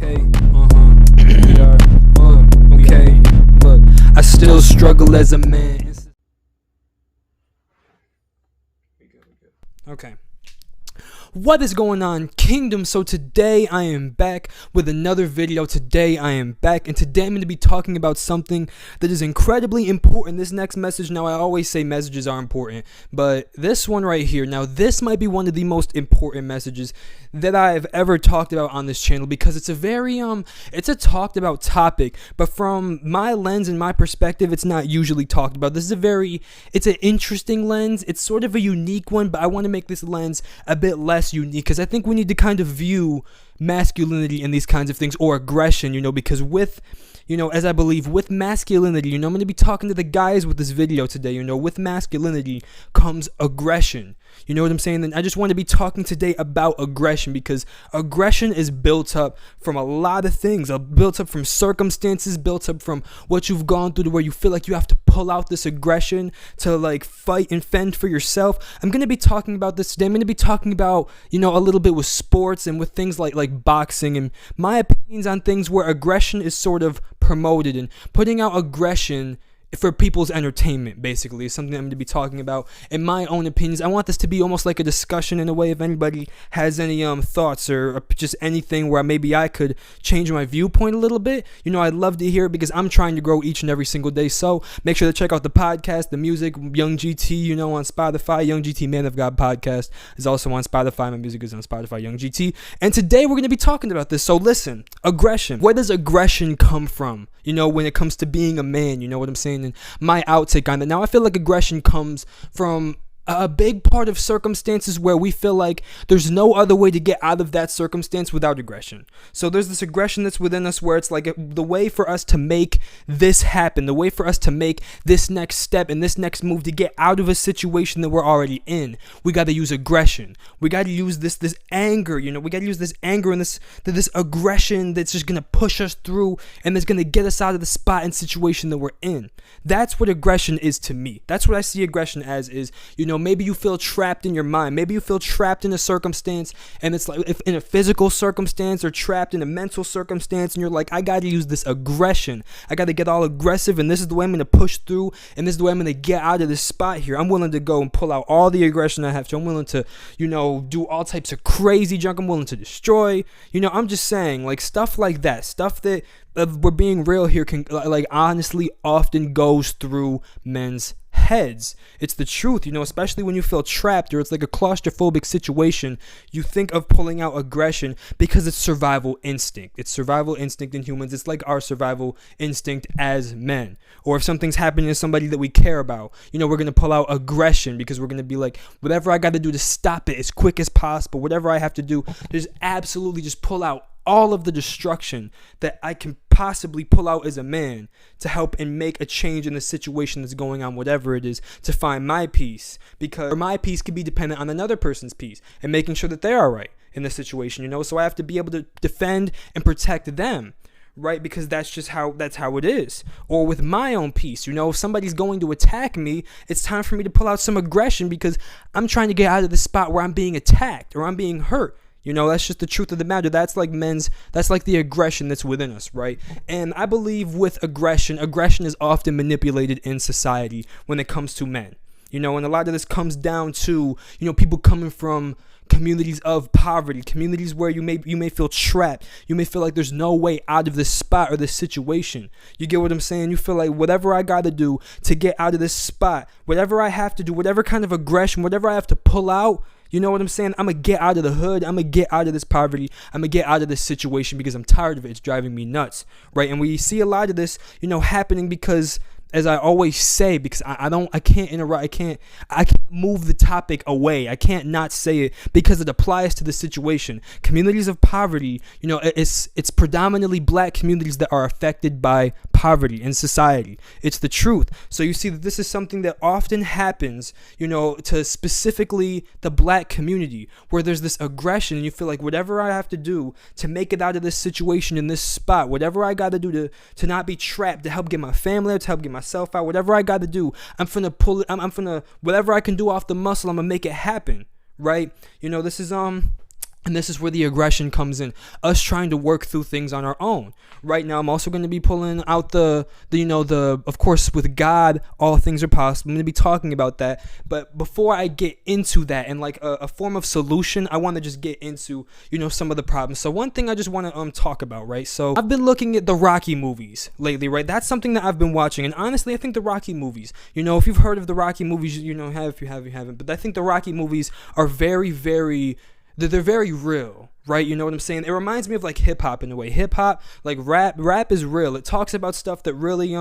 Okay, we are, okay, look, I still struggle as a man. Okay. What is going on, Kingdom? So today I am back with another video. Today I'm going to be talking about something that is incredibly important. This next message, now I always say messages are important, but this one right here, now this might be one of the most important messages that I've ever talked about on this channel, because it's a very it's a talked about topic, but from my lens and my perspective, it's not usually talked about. This is it's an interesting lens. It's sort of a unique one, but I want to make this lens a bit less unique, because I think we need to kind of view masculinity and these kinds of things, or aggression, because with, as I believe with masculinity, I'm going to be talking to the guys with this video today. With masculinity comes aggression. You know what I'm saying? And I just want to be talking today about aggression, because aggression is built up from a lot of things, built up from circumstances, built up from what you've gone through, to where you feel like you have to pull out this aggression to like fight and fend for yourself. I'm going to be talking about this today. I'm going to be talking about, a little bit with sports and with things like boxing, and my opinions on things where aggression is sort of promoted, and putting out aggression for people's entertainment, basically, is something I'm going to be talking about in my own opinions. I want this to be almost like a discussion in a way. If anybody has any thoughts or just anything where maybe I could change my viewpoint a little bit, I'd love to hear it, because I'm trying to grow each and every single day. So make sure to check out the podcast, the music, YoungGT, on Spotify. YoungGT Man of God podcast is also on Spotify. My music is on Spotify, YoungGT. And today we're going to be talking about this. So listen, aggression. Where does aggression come from? When it comes to being a man, you know what I'm saying? And my outtake on that. Now, I feel like aggression comes from a big part of circumstances where we feel like there's no other way to get out of that circumstance without aggression. So there's this aggression that's within us, where it's like the way for us to make this happen, the way for us to make this next step and this next move to get out of a situation that we're already in, we got to use aggression. We got to use this anger, we got to use this anger and this aggression that's just going to push us through, and that's going to get us out of the spot and situation that we're in. That's what aggression is to me. That's what I see aggression as, is, maybe you feel trapped in your mind. Maybe you feel trapped in a circumstance, and it's like if in a physical circumstance, or trapped in a mental circumstance, and you're like, I got to use this aggression. I got to get all aggressive, and this is the way I'm going to push through, and this is the way I'm going to get out of this spot here. I'm willing to go and pull out all the aggression I have to. I'm willing to, do all types of crazy junk. I'm willing to destroy. I'm just saying, like, stuff like that. Stuff that, we're being real here, can, like, honestly often goes through men's heads. It's the truth, especially when you feel trapped, or it's like a claustrophobic situation. You think of pulling out aggression because it's survival instinct. It's survival instinct in humans. It's like our survival instinct as men. Or if something's happening to somebody that we care about, we're going to pull out aggression, because we're going to be like, whatever I got to do to stop it as quick as possible, whatever I have to do, just absolutely just pull out all of the destruction that I can possibly pull out as a man to help and make a change in the situation that's going on, whatever it is, to find my peace, because my peace could be dependent on another person's peace and making sure that they're all right in the situation, so I have to be able to defend and protect them, right? Because that's how it is. Or with my own peace, if somebody's going to attack me, it's time for me to pull out some aggression, because I'm trying to get out of the spot where I'm being attacked or I'm being hurt. That's just the truth of the matter. That's like the aggression that's within us, right? And I believe with aggression is often manipulated in society when it comes to men. And a lot of this comes down to, people coming from communities of poverty, communities where you may feel trapped. You may feel like there's no way out of this spot or this situation. You get what I'm saying? You feel like whatever I got to do to get out of this spot, whatever I have to do, whatever kind of aggression, whatever I have to pull out, you know what I'm saying? I'm going to get out of the hood. I'm going to get out of this poverty. I'm going to get out of this situation, because I'm tired of it. It's driving me nuts, right? And we see a lot of this, happening because, as I always say, because I can't interrupt, I can't move the topic away. I can't not say it, because it applies to the situation. Communities of poverty, it's predominantly black communities that are affected by poverty in society. It's the truth. So you see that this is something that often happens, to specifically the black community, where there's this aggression, and you feel like whatever I have to do to make it out of this situation in this spot, whatever I got to do to not be trapped, to help get my family out, to help get myself out, whatever I got to do, I'm finna pull it. I'm finna, whatever I can do off the muscle, I'm gonna make it happen, right? This is And this is where the aggression comes in, us trying to work through things on our own. Right now, I'm also going to be pulling out of course, with God, all things are possible. I'm going to be talking about that. But before I get into that and like a form of solution, I want to just get into, some of the problems. So one thing I just want to talk about, right? So I've been looking at the Rocky movies lately, right? That's something that I've been watching. And honestly, I think the Rocky movies, if you've heard of the Rocky movies, if you haven't. But I think the Rocky movies are very, very... They're very real, right? You know what I'm saying? It reminds me of like hip hop in a way. Hip hop, like rap is real. It talks about stuff that really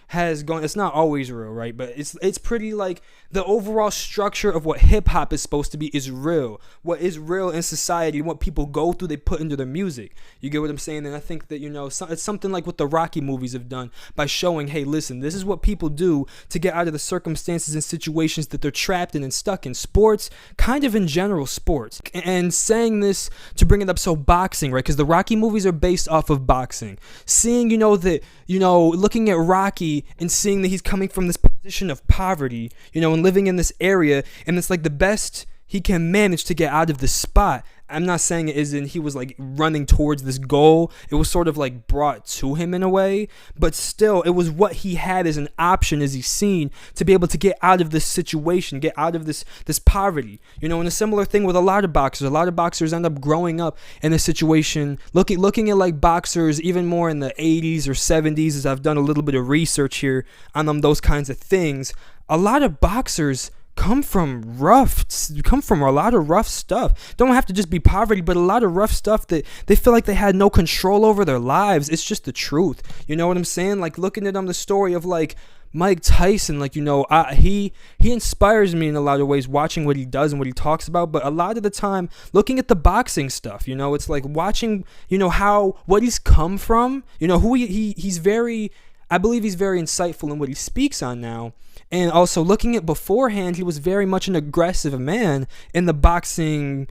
has gone. It's not always real, right? But it's pretty like the overall structure of what hip hop is supposed to be is real. What is real in society, what people go through, they put into their music. You get what I'm saying? And I think that it's something like what the Rocky movies have done by showing, hey, listen, this is what people do to get out of the circumstances and situations that they're trapped in and stuck in. Sports, kind of in general, sports. And saying this to bring it up, so boxing, right? Because the Rocky movies are based off of boxing. Seeing, looking at Rocky and seeing that he's coming from this position of poverty, and living in this area, and it's like the best he can manage to get out of this spot. I'm not saying it isn't, he was like running towards this goal. It was sort of like brought to him in a way, but still it was what he had as an option, as he's seen, to be able to get out of this situation, get out of this poverty. And a similar thing with a lot of boxers. A lot of boxers end up growing up in a situation, looking at like boxers even more in the 80s or 70s, as I've done a little bit of research here on those kinds of things. A lot of boxers come from a lot of rough stuff. Don't have to just be poverty, but a lot of rough stuff that they feel like they had no control over their lives. It's just the truth. You know what I'm saying? Like looking at the story of like Mike Tyson, like, he inspires me in a lot of ways, watching what he does and what he talks about. But a lot of the time, looking at the boxing stuff, it's like watching, what he's come from, who he's very, I believe he's very insightful in what he speaks on now. And also looking at beforehand, he was very much an aggressive man in the boxing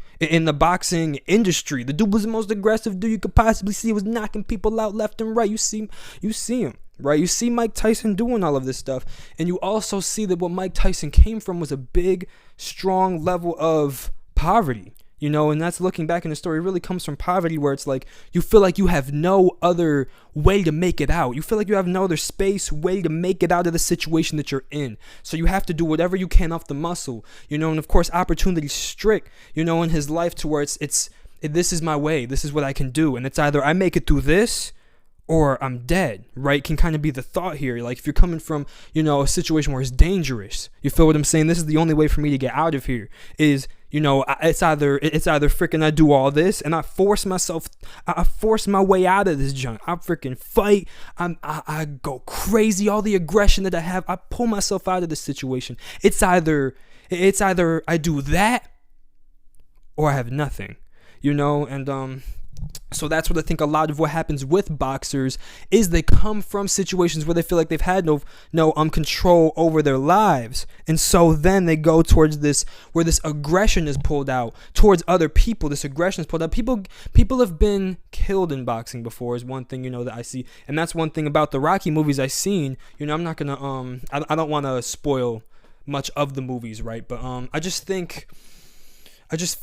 industry. The dude was the most aggressive dude you could possibly see. He was knocking people out left and right. You see him, right? You see Mike Tyson doing all of this stuff. And you also see that what Mike Tyson came from was a big, strong level of poverty. And that's looking back in the story, it really comes from poverty, where it's like you feel like you have no other way to make it out. You feel like you have no other way to make it out of the situation that you're in. So you have to do whatever you can off the muscle, and of course, opportunity's strict, in his life, to where this is my way, this is what I can do. And it's either I make it through this or I'm dead, right? Can kind of be the thought here. Like if you're coming from, a situation where it's dangerous, you feel what I'm saying? This is the only way for me to get out of here is, it's either freaking I do all this and I force my way out of this junk. I freaking fight. I go crazy. All the aggression that I have, I pull myself out of this situation. It's either I do that or I have nothing, and so that's what I think a lot of what happens with boxers is they come from situations where they feel like they've had no control over their lives. And so then they go towards this, where this aggression is pulled out towards other people. This aggression is pulled out. People have been killed in boxing before is one thing, that I see. And that's one thing about the Rocky movies I've seen. I'm not going to, I don't want to spoil much of the movies, right? But I just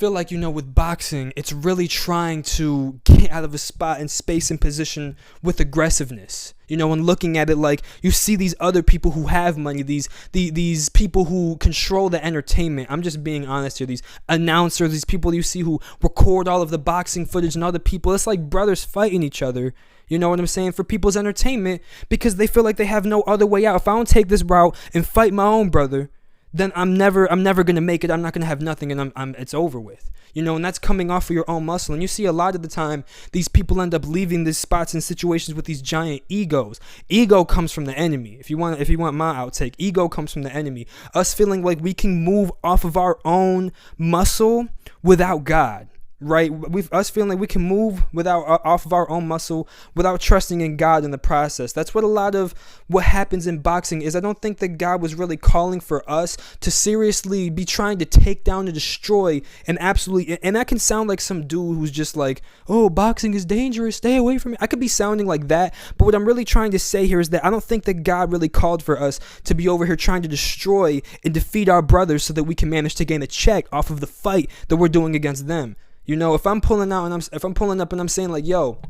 feel like, with boxing, it's really trying to get out of a spot and space and position with aggressiveness. And looking at it like you see these other people who have money, these people who control the entertainment. I'm just being honest here. These announcers, these people you see who record all of the boxing footage and other people. It's like brothers fighting each other. You know what I'm saying? For people's entertainment, because they feel like they have no other way out. If I don't take this route and fight my own brother, then I'm never gonna make it. I'm not gonna have nothing, and it's over with. And that's coming off of your own muscle. And you see a lot of the time these people end up leaving these spots and situations with these giant egos. Ego comes from the enemy. If you want my outtake, ego comes from the enemy. Us feeling like we can move off of our own muscle without God. Right, us feeling like we can move off of our own muscle without trusting in God in the process. That's what a lot of what happens in boxing is. I don't think that God was really calling for us to seriously be trying to take down and destroy and absolutely. And that can sound like some dude who's just like, oh, boxing is dangerous, stay away from it. I could be sounding like that, but what I'm really trying to say here is that I don't think that God really called for us to be over here trying to destroy and defeat our brothers so that we can manage to gain a check off of the fight that we're doing against them. You know, if I'm pulling out and if I'm pulling up and I'm saying like, yo,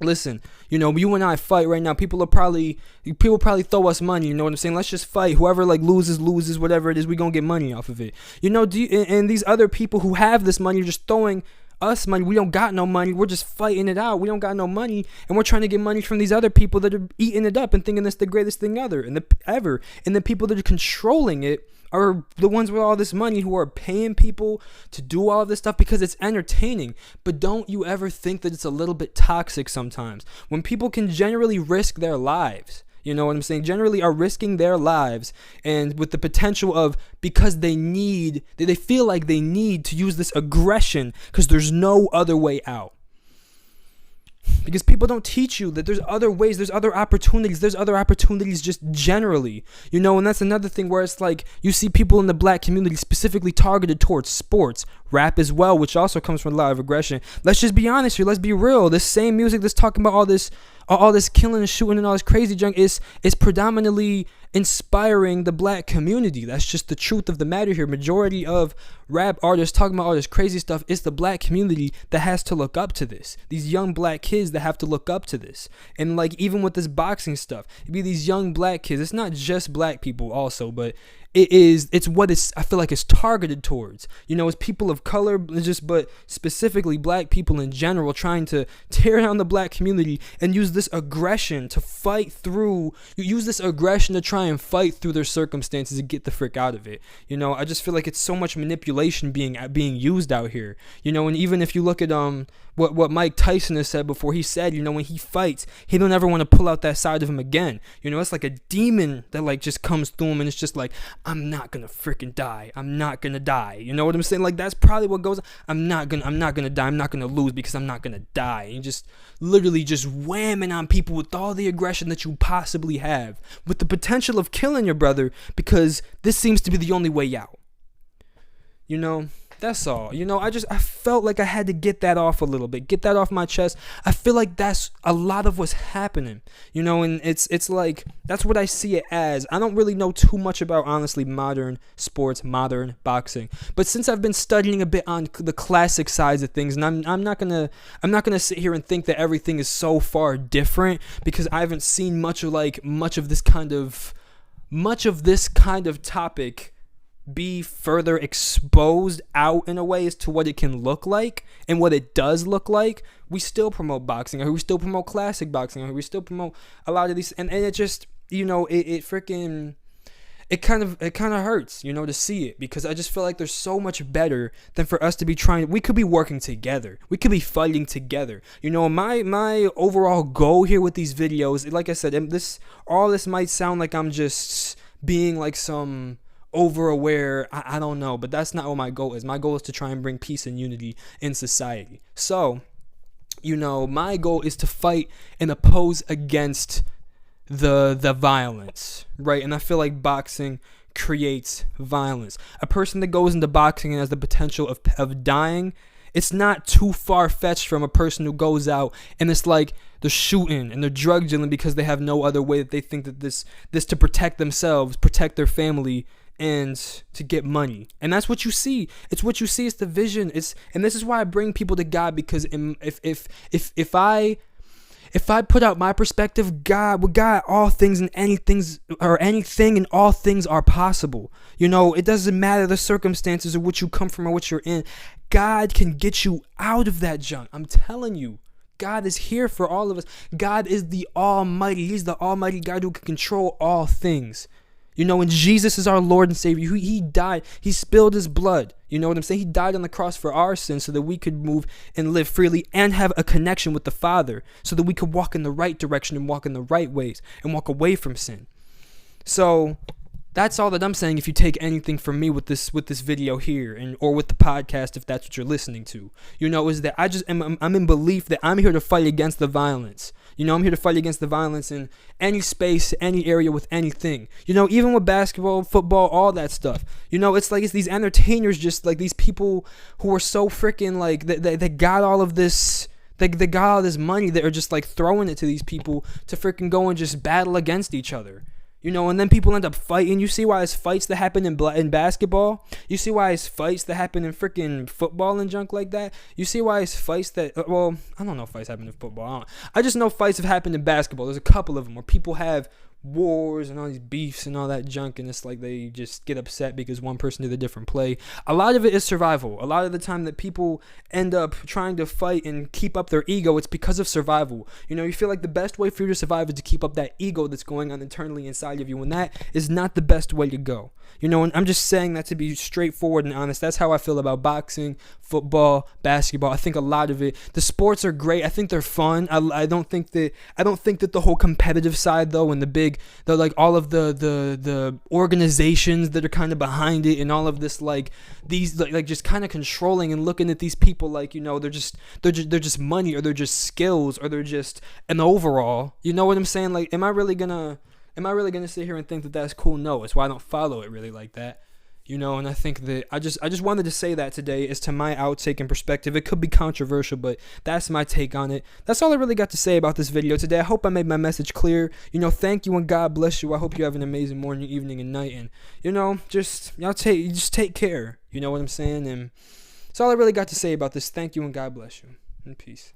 listen, you know, you and I fight right now. People probably throw us money. You know what I'm saying? Let's just fight. Whoever like loses, whatever it is, we gonna get money off of it. You know, and these other people who have this money are just throwing us money. We don't got no money. We're just fighting it out. We don't got no money, and we're trying to get money from these other people that are eating it up and thinking it's the greatest thing ever. And the people that are controlling it are the ones with all this money who are paying people to do all of this stuff because it's entertaining. But don't you ever think that it's a little bit toxic sometimes when people can generally risk their lives? You know what I'm saying? Generally are risking their lives, and with the potential of, because they feel like they need to use this aggression because there's no other way out. Because people don't teach you that there's other ways, there's other opportunities just generally, you know. And that's another thing where it's like you see people in the black community specifically targeted towards sports, rap as well, which also comes from a lot of aggression. Let's just be honest here, let's be real. This same music that's talking about all this killing and shooting and all this crazy junk is predominantly inspiring the black community. That's just the truth of the matter here. Majority of rap artists talking about all this crazy stuff, it's the black community that has to look up to this. These young black kids that have to look up to this. And like even with this boxing stuff, it'd be these young black kids. It's not just black people also, but it's what I feel like it's targeted towards. You know, it's people of color, but specifically black people in general, trying to tear down the black community and use this aggression to fight through. You use this aggression to try and fight through their circumstances and get the frick out of it. You know, I just feel like it's so much manipulation being used out here. You know, and even if you look at what Mike Tyson has said before, he said, you know, when he fights, he don't ever want to pull out that side of him again. You know, it's like a demon that like just comes through him, and it's just like, I'm not gonna freaking die. I'm not gonna die. You know what I'm saying? Like that's probably what goes on. I'm not gonna die. I'm not gonna lose because I'm not gonna die. And you just literally just whamming on people with all the aggression that you possibly have, with the potential of killing your brother because this seems to be the only way out. You know, that's all. You know, I felt like I had to get that off a little bit, get that off my chest. I feel like that's a lot of what's happening, you know, and it's like, that's what I see it as. I don't really know too much about, honestly, modern sports, modern boxing, but since I've been studying a bit on the classic sides of things, and I'm not gonna sit here and think that everything is so far different, because I haven't seen much of this kind of topic be further exposed out in a way as to what it can look like and what it does look like. We still promote boxing, or we still promote classic boxing, or we still promote a lot of these, and it just, you know, it kind of hurts, you know, to see it, because I just feel like there's so much better than for us to be we could be working together, we could be fighting together. You know, my overall goal here with these videos, like I said, and all this might sound like I'm just being like some over aware, I don't know, but that's not what my goal is. My goal is to try and bring peace and unity in society. So, you know, my goal is to fight and oppose against the violence, right? And I feel like boxing creates violence. A person that goes into boxing and has the potential of dying, it's not too far-fetched from a person who goes out and it's like they're shooting and they're drug dealing because they have no other way, that they think that this to protect themselves, protect their family, and to get money. And that's what you see. It's what you see. It's the vision. And this is why I bring people to God, because if I put out my perspective, with God, all things and anything and all things are possible. You know, it doesn't matter the circumstances or what you come from or what you're in. God can get you out of that junk. I'm telling you. God is here for all of us. God is the Almighty. He's the Almighty God who can control all things. You know, and Jesus is our Lord and Savior. He died. He spilled his blood. You know what I'm saying? He died on the cross for our sins so that we could move and live freely and have a connection with the Father, so that we could walk in the right direction and walk in the right ways and walk away from sin. So that's all that I'm saying. If you take anything from me with this video here, or with the podcast, if that's what you're listening to, you know, is that I'm in belief that I'm here to fight against the violence. You know, I'm here to fight against the violence in any space, any area, with anything. You know, even with basketball, football, all that stuff. You know, it's like it's these entertainers, just like these people who are so freaking like they got all of this. They got all this money that are just like throwing it to these people to freaking go and just battle against each other. You know, and then people end up fighting. You see why it's fights that happen in basketball? You see why it's fights that happen in freaking football and junk like that? You see why it's fights that, well, I don't know if fights happen in football. I just know fights have happened in basketball. There's a couple of them where people have wars and all these beefs and all that junk, and it's like they just get upset because one person did a different play. A lot of it is survival. A lot of the time that people end up trying to fight and keep up their ego, it's because of survival. You know, you feel like the best way for you to survive is to keep up that ego that's going on internally inside of you, and that is not the best way to go. You know, and I'm just saying that to be straightforward and honest. That's how I feel about boxing, football, basketball. I think a lot of it, the sports are great. I think they're fun. I don't think that the whole competitive side though, and the like all of the organizations that are kind of behind it, and all of this like these like just kind of controlling and looking at these people like, you know, they're just money, or they're just skills, or they're just an overall. You know what I'm saying? Like, am I really gonna sit here and think that that's cool? No, it's why I don't follow it really like that. You know, and I think that I just wanted to say that today as to my outtake and perspective. It could be controversial, but that's my take on it. That's all I really got to say about this video today. I hope I made my message clear. You know, thank you and God bless you. I hope you have an amazing morning, evening, and night. And, you know, just take care. You know what I'm saying? And that's all I really got to say about this. Thank you and God bless you. And peace.